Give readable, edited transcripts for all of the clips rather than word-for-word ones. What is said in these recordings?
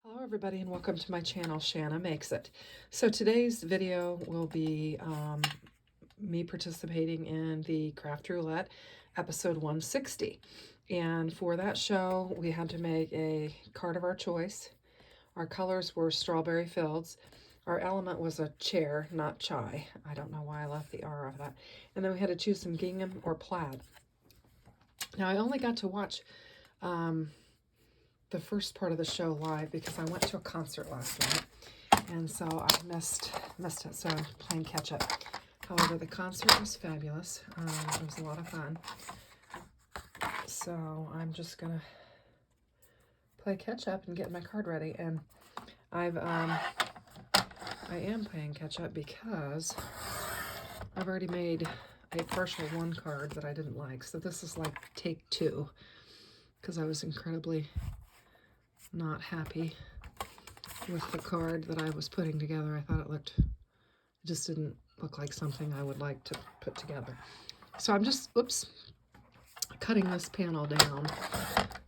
Hello everybody and welcome to my channel, Shanna Makes It. So today's video will be me participating in the Craft Roulette episode 160. And for that show, we had to make a card of our choice. Our colors were strawberry fields. Our element was a chair, not chai. I don't know why I left the R of that. And then we had to choose some gingham or plaid. Now I only got to watch the first part of the show live because I went to a concert last night, and so I missed it, so I'm playing catch up. However, the concert was fabulous. It was a lot of fun, so I'm just gonna play catch up and get my card ready. And I am playing catch up because I've already made a partial one card that I didn't like, so this is like take two, because I was incredibly not happy with the card that I was putting together. I thought it just didn't look like something I would like to put together. So I'm just, cutting this panel down.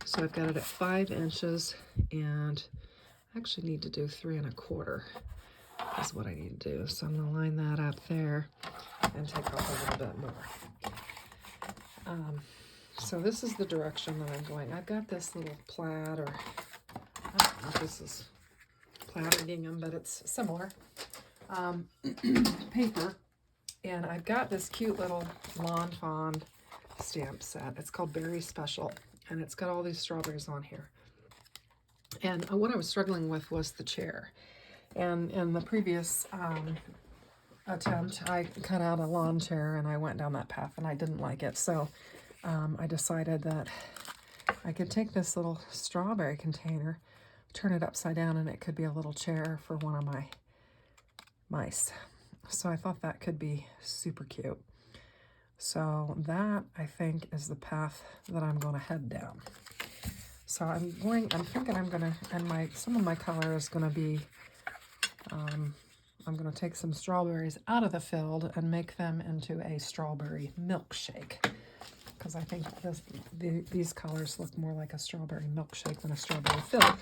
So I've got it at 5 inches, and I actually need to do 3 1/4 is what I need to do. So I'm gonna line that up there and take off a little bit more. So this is the direction that I'm going. I've got this little plaid, or I don't know if this is plaid or gingham, but it's similar, paper. And I've got this cute little Lawn Fawn stamp set. It's called Berry Special, and it's got all these strawberries on here. And what I was struggling with was the chair. And in the previous attempt, I cut out a lawn chair, and I went down that path, and I didn't like it. So I decided that I could take this little strawberry container, turn it upside down, and it could be a little chair for one of my mice. So I thought that could be super cute. So that, I think, is the path that I'm going to head down. So I'm thinking I'm going to, and some of my color is going to be, I'm going to take some strawberries out of the field and make them into a strawberry milkshake, because I think these colors look more like a strawberry milkshake than a strawberry field.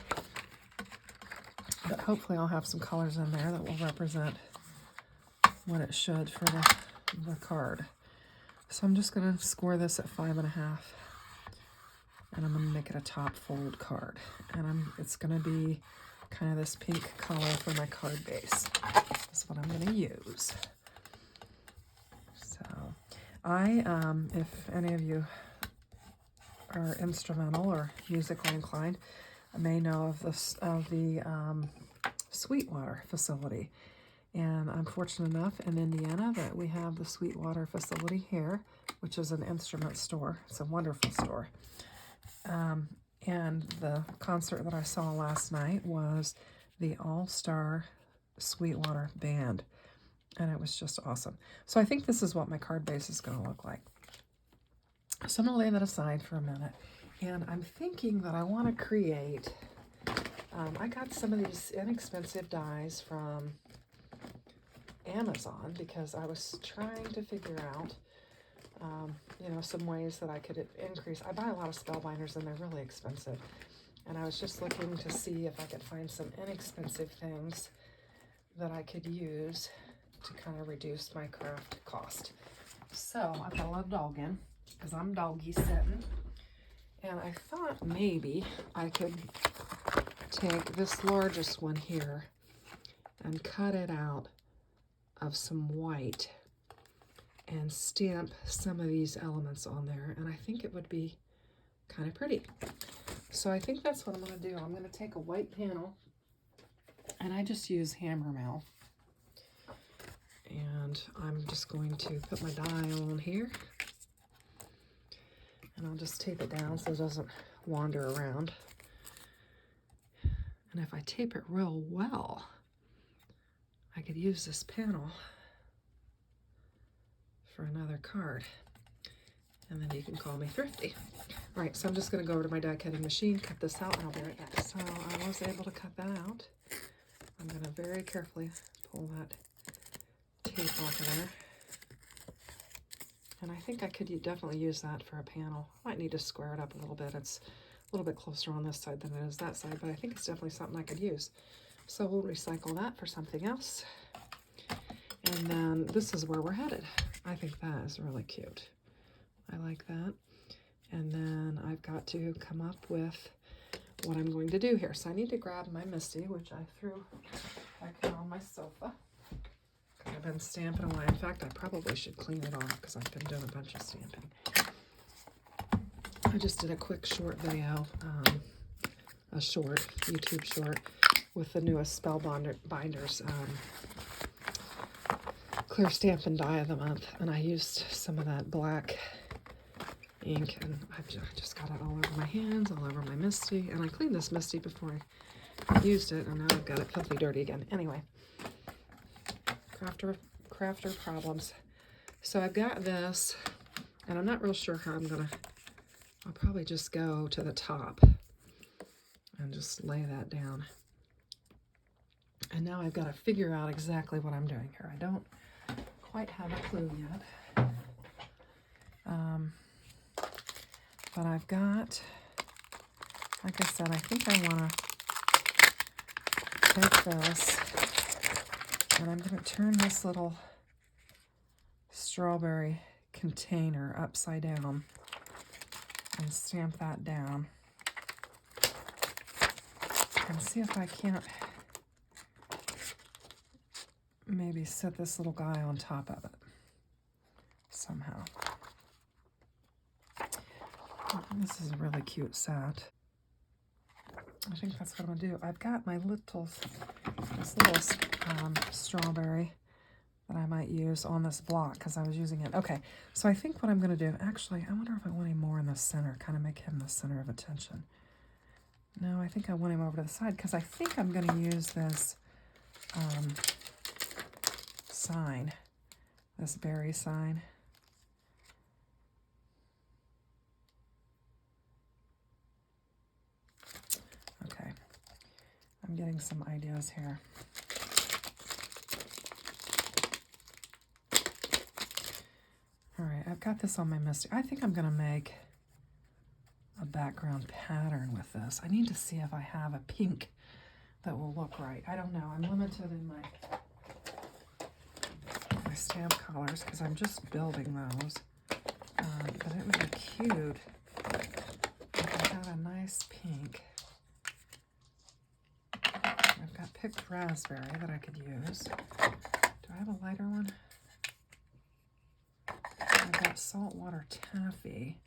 But hopefully I'll have some colors in there that will represent what it should for the card. So I'm just going to score this at 5 1/2, and I'm going to make it a top fold card. And it's going to be kind of this pink color for my card base. That's what I'm going to use. So if any of you are instrumental or musically inclined, may know of the Sweetwater facility. And I'm fortunate enough in Indiana that we have the Sweetwater facility here, which is an instrument store. It's a wonderful store. And the concert that I saw last night was the All-Star Sweetwater Band, and it was just awesome. So I think this is what my card base is going to look like. So I'm going to lay that aside for a minute, and I'm thinking that I want to create, I got some of these inexpensive dies from Amazon because I was trying to figure out, some ways that I could increase. I buy a lot of spellbinders, and they're really expensive. And I was just looking to see if I could find some inexpensive things that I could use to kind of reduce my craft cost. So I've got a little dog in, because I'm doggy sitting. And I thought maybe I could take this largest one here and cut it out of some white and stamp some of these elements on there, and I think it would be kind of pretty. So I think that's what I'm going to do. I'm going to take a white panel, and I just use hammer mill, and I'm just going to put my die on here, and I'll just tape it down so it doesn't wander around. And if I tape it real well, I could use this panel for another card, and then you can call me thrifty. All right, so I'm just going to go over to my die cutting machine, cut this out, and I'll be right back. So I was able to cut that out. I'm going to very carefully pull that tape off of there, and I think I could definitely use that for a panel. I might need to square it up a little bit. It's little bit closer on this side than it is that side, but I think it's definitely something I could use. So we'll recycle that for something else. And then this is where we're headed. I think that is really cute. I like that. And then I've got to come up with what I'm going to do here. So I need to grab my Misty, which I threw back here on my sofa. I've been stamping away. In fact, I probably should clean it off because I've been doing a bunch of stamping. I just did a quick short video, a short, YouTube short, with the newest Spellbinders Clear Stamp and Die of the Month. And I used some of that black ink, and I just got it all over my hands, all over my Misty. And I cleaned this Misty before I used it, and now I've got it filthy dirty again. Anyway, crafter problems. So I've got this, and I'm not real sure how I'll probably just go to the top and just lay that down. And now I've got to figure out exactly what I'm doing here. I don't quite have a clue yet. But I've got, like I said, I think I want to take this, and I'm going to turn this little strawberry container upside down and stamp that down and see if I can't maybe set this little guy on top of it somehow. This is a really cute set. I think that's what I'm gonna do. I've got my this little strawberry that I might use on this block because I was using it. Okay, so I think what I'm gonna do, actually, I wonder if I want him more in the center, kind of make him the center of attention. No, I think I want him over to the side because I think I'm gonna use this sign, this berry sign. Okay, I'm getting some ideas here. All right, I've got this on my Misty. I think I'm gonna make a background pattern with this. I need to see if I have a pink that will look right. I don't know. I'm limited in my stamp colors because I'm just building those. But it would be cute if I had a nice pink. I've got picked raspberry that I could use. Do I have a lighter one? I've got saltwater taffy,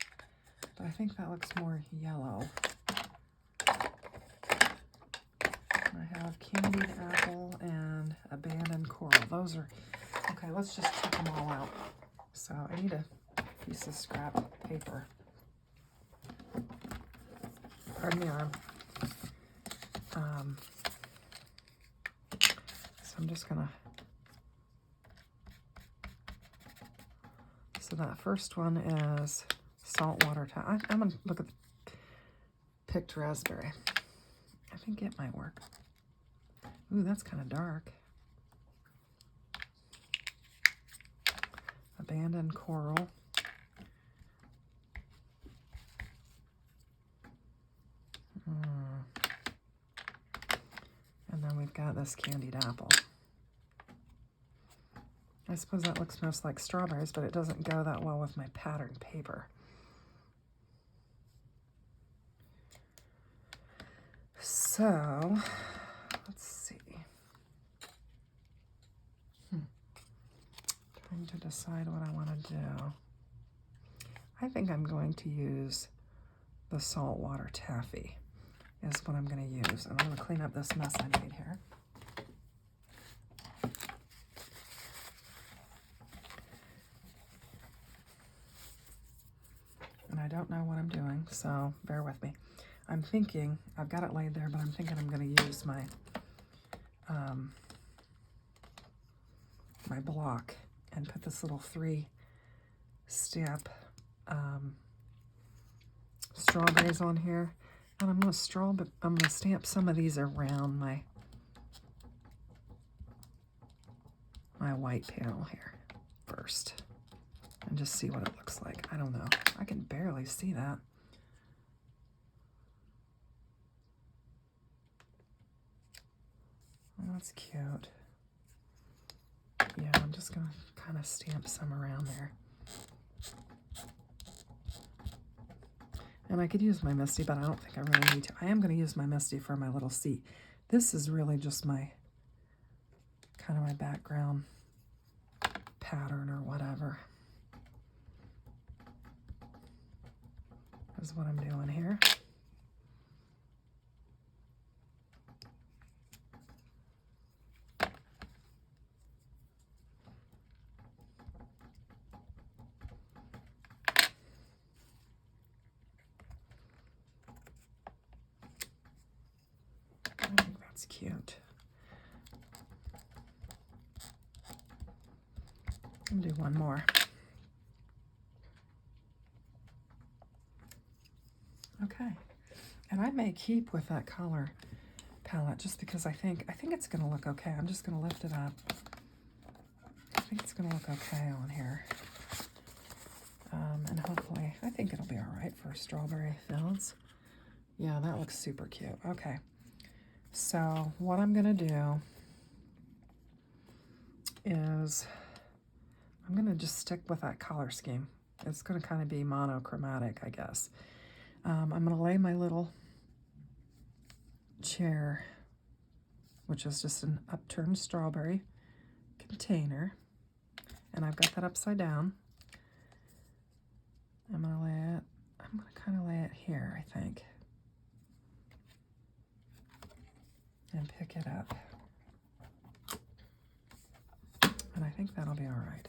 but I think that looks more yellow. I have candied apple and abandoned coral. Those are, okay, let's just check them all out. So I need a piece of scrap paper. Pardon me, arm. So I'm just gonna, so that first one is saltwater taffy. I'm gonna look at the picked raspberry. I think it might work. Ooh, that's kind of dark. Abandoned coral. And then we've got this candied apple. I suppose that looks most like strawberries, but it doesn't go that well with my pattern paper. So, let's see. Trying to decide what I want to do. I think I'm going to use the saltwater taffy is what I'm going to use. And I'm going to clean up this mess I made here. And I don't know what I'm doing, so bear with me. I'm thinking, I've got it laid there, but I'm thinking I'm going to use my my block and put this little 3-step strawberries on here. And I'm going to stamp some of these around my white panel here first and just see what it looks like. I don't know. I can barely see that. That's cute. Yeah, I'm just gonna kind of stamp some around there. And I could use my Misty, but I don't think I really need to. I am gonna use my Misty for my little seat. This is really just my, kind of my background pattern or whatever. Is what I'm doing here. I think that's cute. I'm gonna do one more. Okay, and I may keep with that color palette just because I think it's gonna look okay. I'm just gonna lift it up. I think it's gonna look okay on here, and hopefully I think it'll be all right for strawberry fields. Yeah, that looks super cute. Okay, so what I'm gonna do is I'm gonna just stick with that color scheme. It's gonna kind of be monochromatic, I guess. I'm gonna lay my little chair, which is just an upturned strawberry container, and I've got that upside down. I'm gonna kind of lay it here, I think, and pick it up. And I think that'll be all right.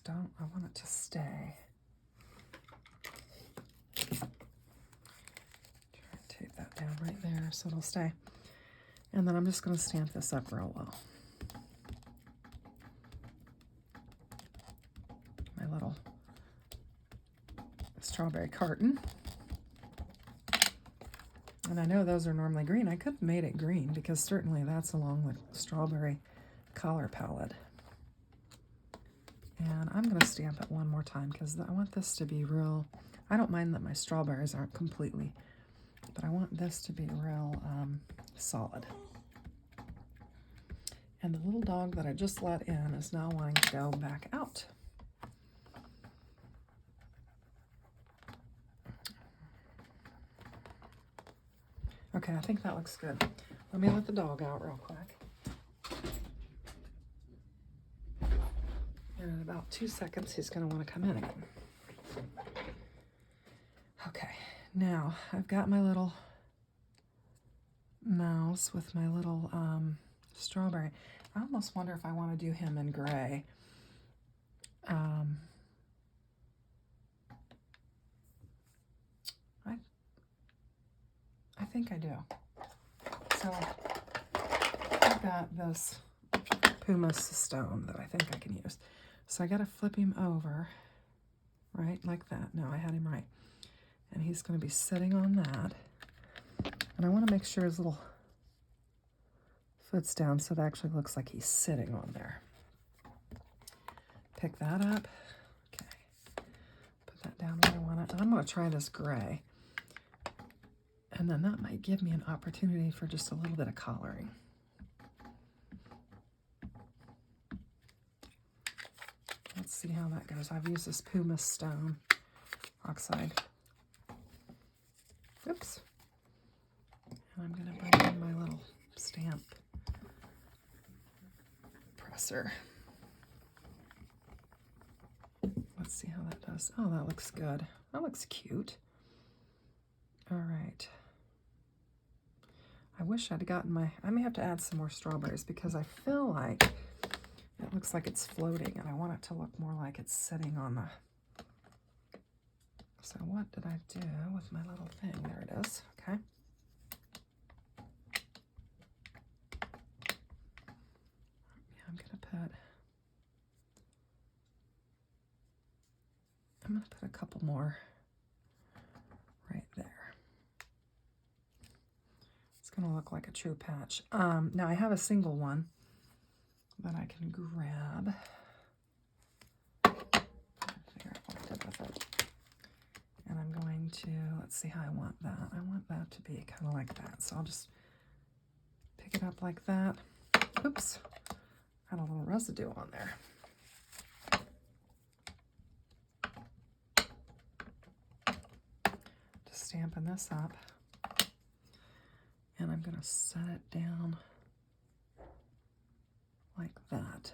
I want it to stay. Try and tape that down right there so it'll stay. And then I'm just gonna stamp this up real well. My little strawberry carton. And I know those are normally green. I could have made it green because certainly that's along the strawberry color palette. And I'm going to stamp it one more time because I want this to be real. I don't mind that my strawberries aren't completely, but I want this to be real solid. And the little dog that I just let in is now wanting to go back out. Okay, I think that looks good. Let me let the dog out real quick. And in about 2 seconds, he's going to want to come in again. Okay, now I've got my little mouse with my little strawberry. I almost wonder if I want to do him in gray. I think I do. So I've got this pumice stone that I think I can use. So I got to flip him over, right, like that. No, I had him right. And he's going to be sitting on that. And I want to make sure his little foot's down so it actually looks like he's sitting on there. Pick that up. Okay. Put that down where I want it. And I'm going to try this gray. And then that might give me an opportunity for just a little bit of coloring. Let's see how that goes. I've used this pumice stone oxide. Oops. And I'm going to bring in my little stamp presser. Let's see how that does. Oh, that looks good. That looks cute. All right. I wish I'd gotten I may have to add some more strawberries because I feel like it looks like it's floating and I want it to look more like it's sitting on the... So what did I do with my little thing? There it is. Okay. Yeah, I'm gonna put a couple more right there. It's gonna look like a true patch. Now I have a single one that I can grab. Figure out what I did with it. And I'm going to, let's see how I want that. I want that to be kind of like that. So I'll just Pick it up like that. Oops, had a little residue on there. Just stamping this up. And I'm going to set it down like that.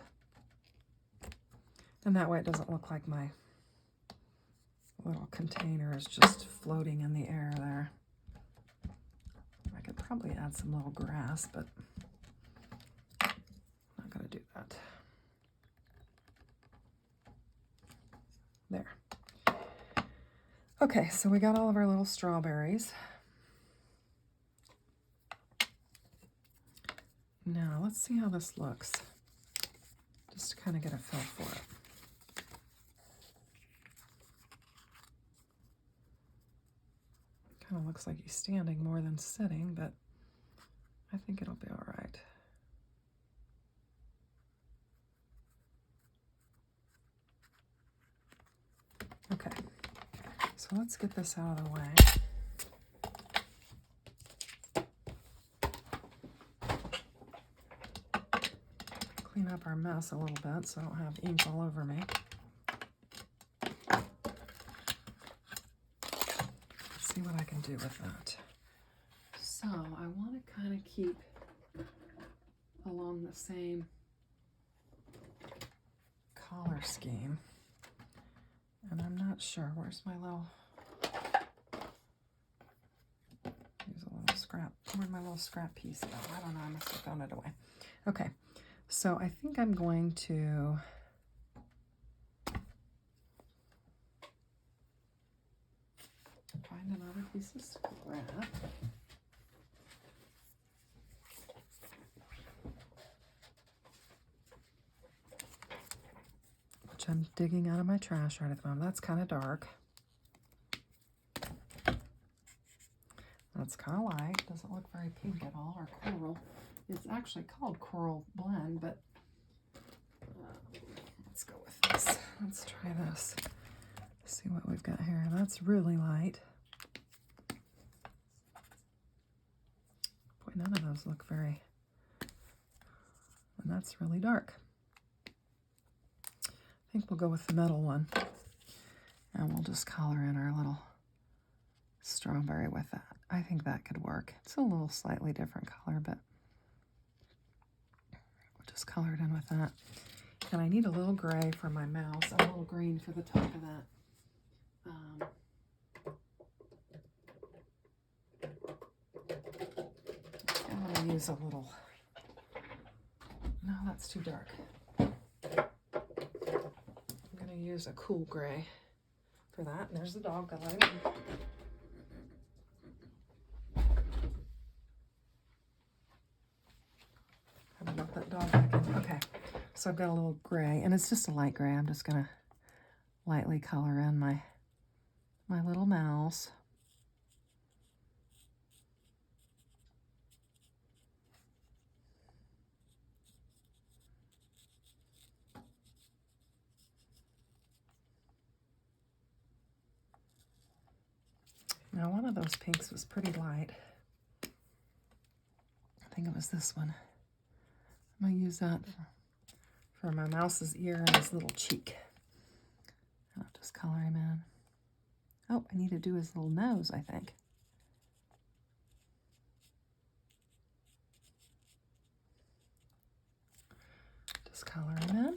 And that way it doesn't look like my little container is just floating in the air there. I could probably add some little grass, but I'm not going to do that. There. Okay, so we got all of our little strawberries. Now, let's see how this looks, just to kind of get a feel for it. Kind of looks like he's standing more than sitting, but I think it'll be all right. Okay, so let's get this out of the way. Clean up our mess a little bit so I don't have ink all over me. See what I can do with that. So I want to kind of keep along the same collar scheme. And I'm not sure. Where's my little... Use a little scrap. Where'd my little scrap piece go? I don't know. I must have thrown it away. Okay. So I think I'm going to... find another piece of scrap. Which I'm digging out of my trash right at the moment. That's kind of dark. That's kind of light. Doesn't look very pink at all, or coral. It's actually called Coral Blend, but let's go with this. Let's try this. See what we've got here. That's really light. Boy, none of those look very... And that's really dark. I think we'll go with the metal one. And we'll just color in our little strawberry with that. I think that could work. It's a little slightly different color, but we'll just color it in with that. And I need a little gray for my mouse, and a little green for the top of that. I'm going to use a little... No, that's too dark. I'm going to use a cool gray for that. And there's the dog. I let him in. Haven't let that dog back in. Okay, so I've got a little gray, and it's just a light gray. I'm just going to lightly color in my little mouse. Now, one of those pinks was pretty light. I think it was this one. I'm going to use that for my mouse's ear and his little cheek. I'll just color him in. Oh, I need to do his little nose, I think. Just color him in.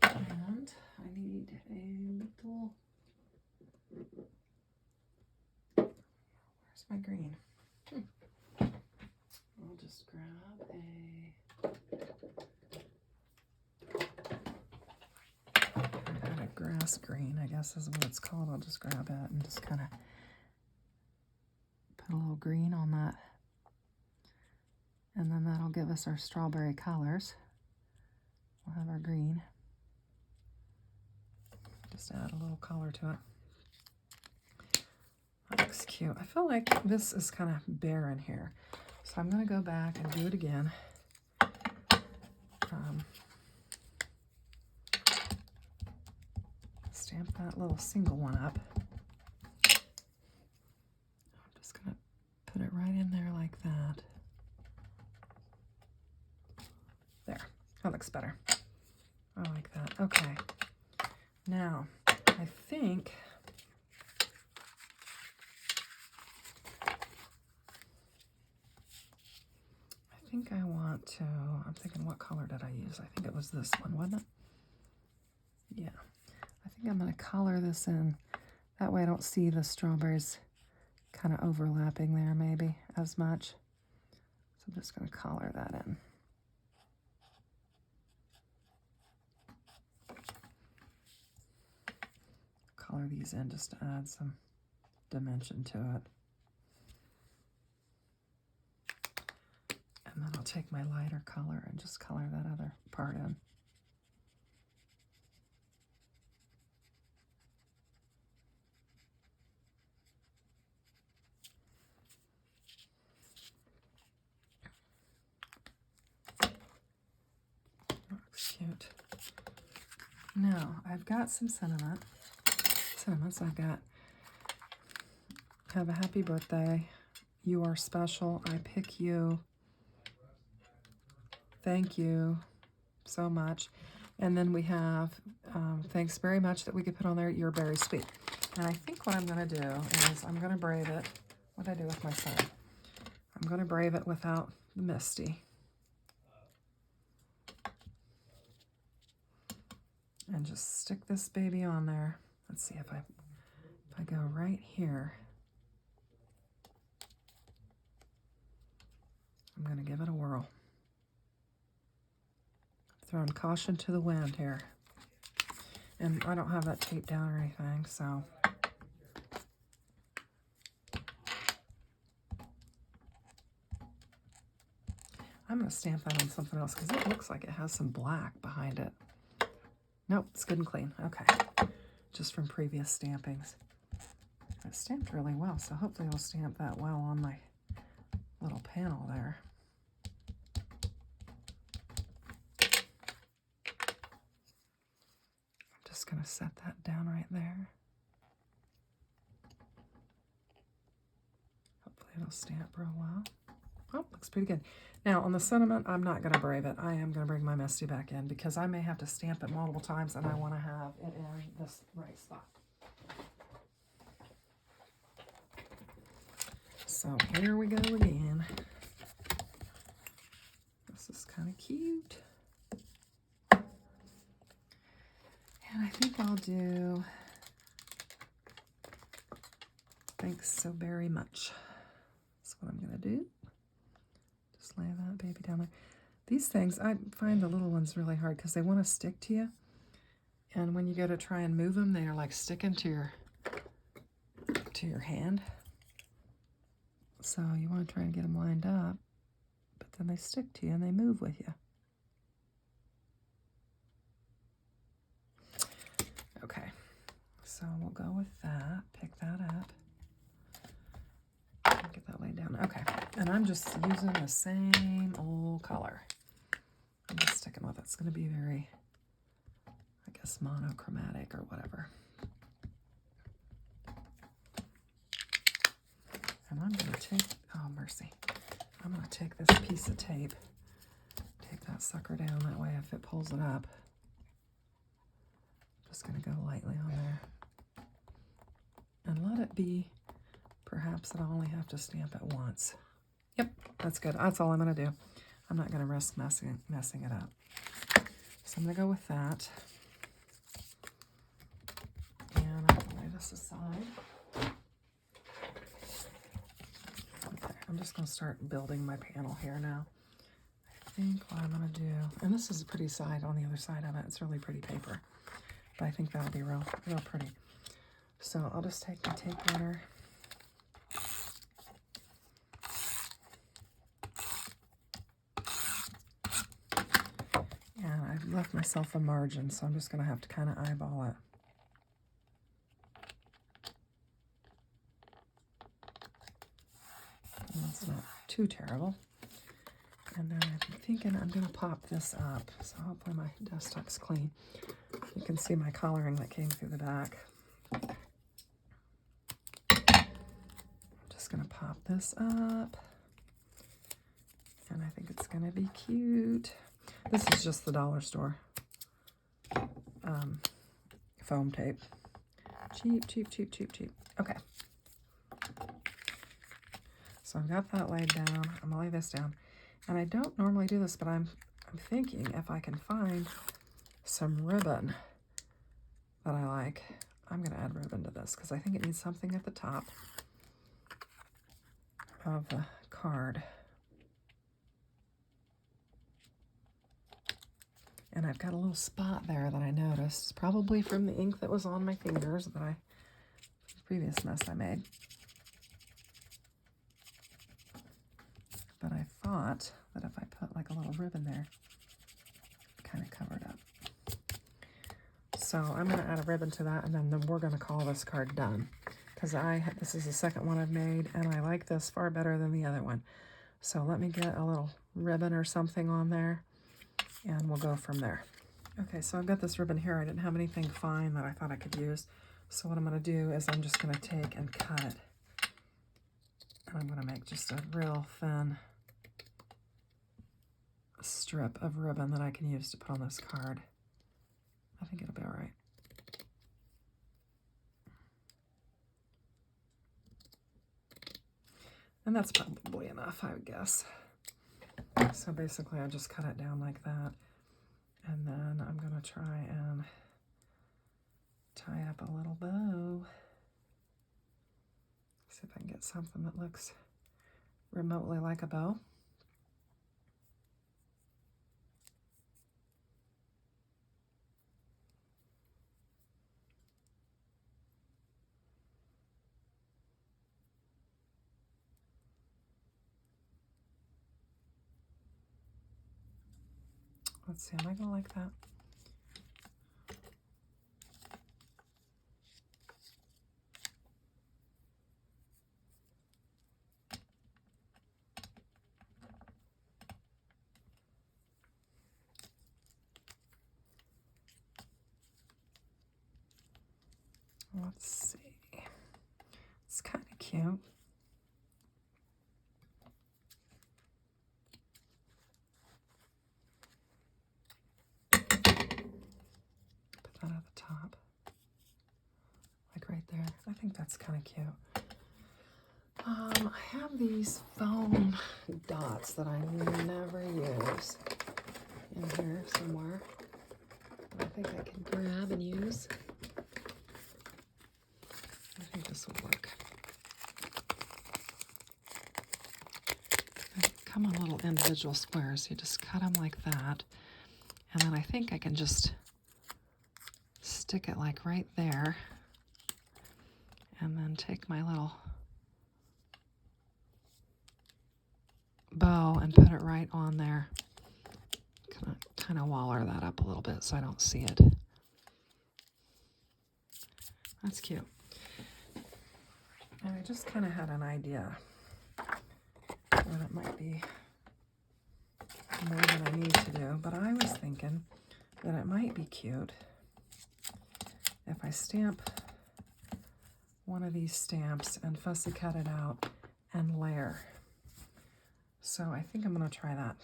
And I need a little... Where's my green? I'll just grab a grass green, I guess is what it's called. I'll just grab it and just kind of put a little green on that. And then that'll give us our strawberry colors. We'll have our green. Just add a little color to it. That looks cute. I feel like this is kind of barren here. So I'm going to go back and do it again. stamp that little single one up. I'm just going to put it right in there like that. There, that looks better. I like that. Okay, now I think I want to, I'm thinking, what color did I use? I think it was this one, wasn't it? Yeah, I think I'm going to color this in. That way I don't see the strawberries kind of overlapping there maybe as much. So I'm just going to color that in. Color these in just to add some dimension to it. And then I'll take my lighter color and just color that other part in. Looks cute. Now, I've got some sentiments. I've got, have a happy birthday. You are special. I pick you. Thank you so much. And then we have, thanks very much that we could put on there. You're very sweet. And I think what I'm going to do is I'm going to brave it. What did I do with my son? I'm going to brave it without the Misty. And just stick this baby on there. Let's see if I go right here. I'm going to give it a whirl. Throwing caution to the wind here. And I don't have that taped down or anything, so. I'm going to stamp that on something else because it looks like it has some black behind it. Nope, it's good and clean. Okay, just from previous stampings. It stamped really well, so hopefully it'll stamp that well on my little panel there. I'm just going to set that down right there. Hopefully it'll stamp real well. Oh, looks pretty good. Now, on the sentiment, I'm not going to brave it. I am going to bring my Misty back in because I may have to stamp it multiple times, and I want to have it in this right spot. So here we go again. This is kind of cute. And I think I'll do thanks so very much. That's what I'm going to do. Just lay that baby down there. These things, I find the little ones really hard because they want to stick to you. And when you go to try and move them, they are like sticking to your hand. So you want to try and get them lined up, but then they stick to you and they move with you. Okay, so we'll go with that. Pick that up. Get that laid down. Okay, and I'm just using the same old color. I'm just sticking with it. It's going to be very, I guess, monochromatic or whatever. And I'm going to take, oh mercy, I'm going to take this piece of tape, tape that sucker down, that way if it pulls it up, I'm just going to go lightly on there. And let it be, perhaps I'll only have to stamp it once. Yep, that's good. That's all I'm going to do. I'm not going to risk messing it up. So I'm going to go with that. And I'm going to lay this aside. Okay, I'm just going to start building my panel here now. I think what I'm going to do, and this is a pretty side on the other side of it. It's really pretty paper, but I think that'll be real pretty. So I'll just take my tape runner. And I've left myself a margin, so I'm just going to have to kind of eyeball it. And that's not too terrible. And then I'm thinking I'm going to pop this up, so hopefully my desktop's clean. You can see my coloring that came through the back. I'm just gonna pop this up. And I think it's gonna be cute. This is just the dollar store foam tape. Cheap, cheap, cheap, cheap, cheap. Okay. So I've got that laid down. I'm gonna lay this down. And I don't normally do this, but I'm thinking if I can find some ribbon that I like, I'm gonna add ribbon to this because I think it needs something at the top of the card. And I've got a little spot there that I noticed, probably from the ink that was on my fingers that the previous mess I made. But I thought that if I put like a little ribbon there, it kind of covered up. So I'm going to add a ribbon to that, and then we're going to call this card done. Because this is the second one I've made, and I like this far better than the other one. So let me get a little ribbon or something on there, and we'll go from there. Okay, so I've got this ribbon here. I didn't have anything fine that I thought I could use. So what I'm going to do is I'm just going to take and cut it. And I'm going to make just a real thin strip of ribbon that I can use to put on this card. I think it'll be all right. And that's probably enough, I would guess. So basically I just cut it down like that. And then I'm going to try and tie up a little bow. See if I can get something that looks remotely like a bow. Let's see, am I going to like that? Let's see. It's kind of cute. Put that at the top. Like right there. I think that's kind of cute. I have these foam dots that I never use in here somewhere. I think I can grab and use. I think this will work. They come in little individual squares. You just cut them like that. And then I think I can just stick it like right there. And then take my little bow and put it right on there. Kind of waller that up a little bit so I don't see it. That's cute. And I just kind of had an idea that it might be more than I need to do, but I was thinking that it might be cute if I stamp one of these stamps and fussy cut it out and layer. So I think I'm going to try that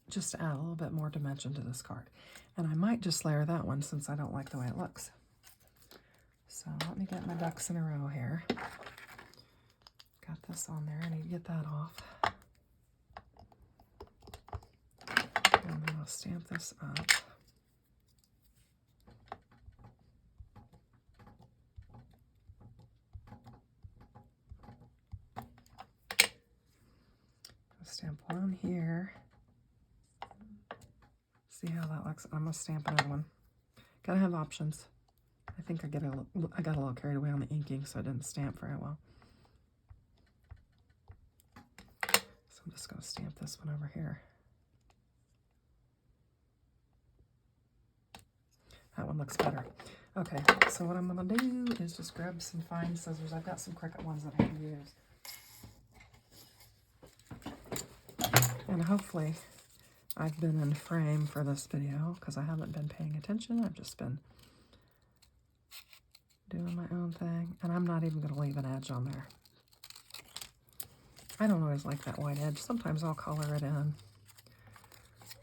just to add a little bit more dimension to this card. And I might just layer that one since I don't like the way it looks. So let me get my ducks in a row here. Got this on there. I need to get that off. And then I'll stamp this up. Stamp one here. See how that looks. I'm gonna stamp another one. Gotta have options. I think I got a little carried away on the inking, so I didn't stamp very well. So I'm just gonna stamp this one over here. That one looks better. Okay, so what I'm gonna do is just grab some fine scissors. I've got some Cricut ones that I can use. And hopefully I've been in frame for this video because I haven't been paying attention. I've just been doing my own thing. And I'm not even going to leave an edge on there. I don't always like that white edge. Sometimes I'll color it in.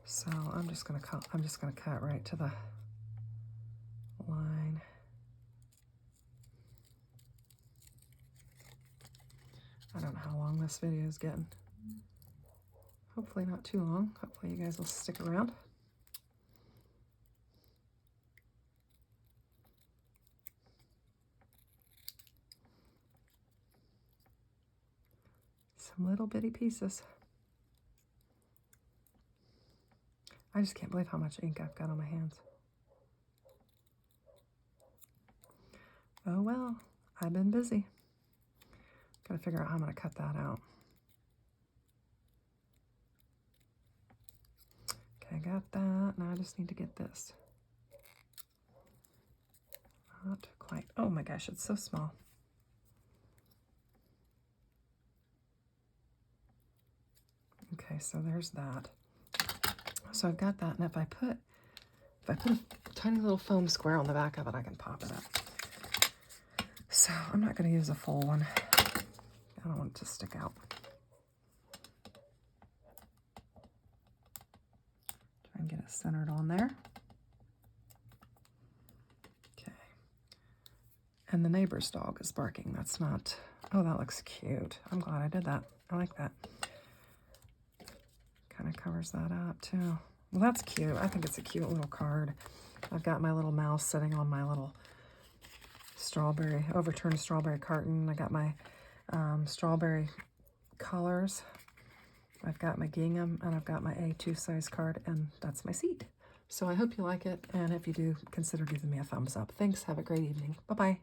So I'm just going to cut right to the line. I don't know how long this video is getting. Hopefully not too long. Hopefully you guys will stick around. Some little bitty pieces. I just can't believe how much ink I've got on my hands. Oh well, I've been busy. Gotta figure out how I'm gonna cut that out. Okay, I got that. Now I just need to get this. Not quite. Oh my gosh, it's so small. Okay, so there's that. So I've got that, and if I put a tiny little foam square on the back of it, I can pop it up. So I'm not going to use a full one. I don't want it to stick out. Try and get it centered on there. Okay. And the neighbor's dog is barking. That's not... Oh, that looks cute. I'm glad I did that. I like that. Kind of covers that up too. Well, that's cute. I think it's a cute little card. I've got my little mouse sitting on my little overturned strawberry carton. I got my strawberry colors. I've got my gingham, and I've got my A2 size card, and that's my seat. So I hope you like it, and if you do, consider giving me a thumbs up. Thanks. Have a great evening. Bye-bye.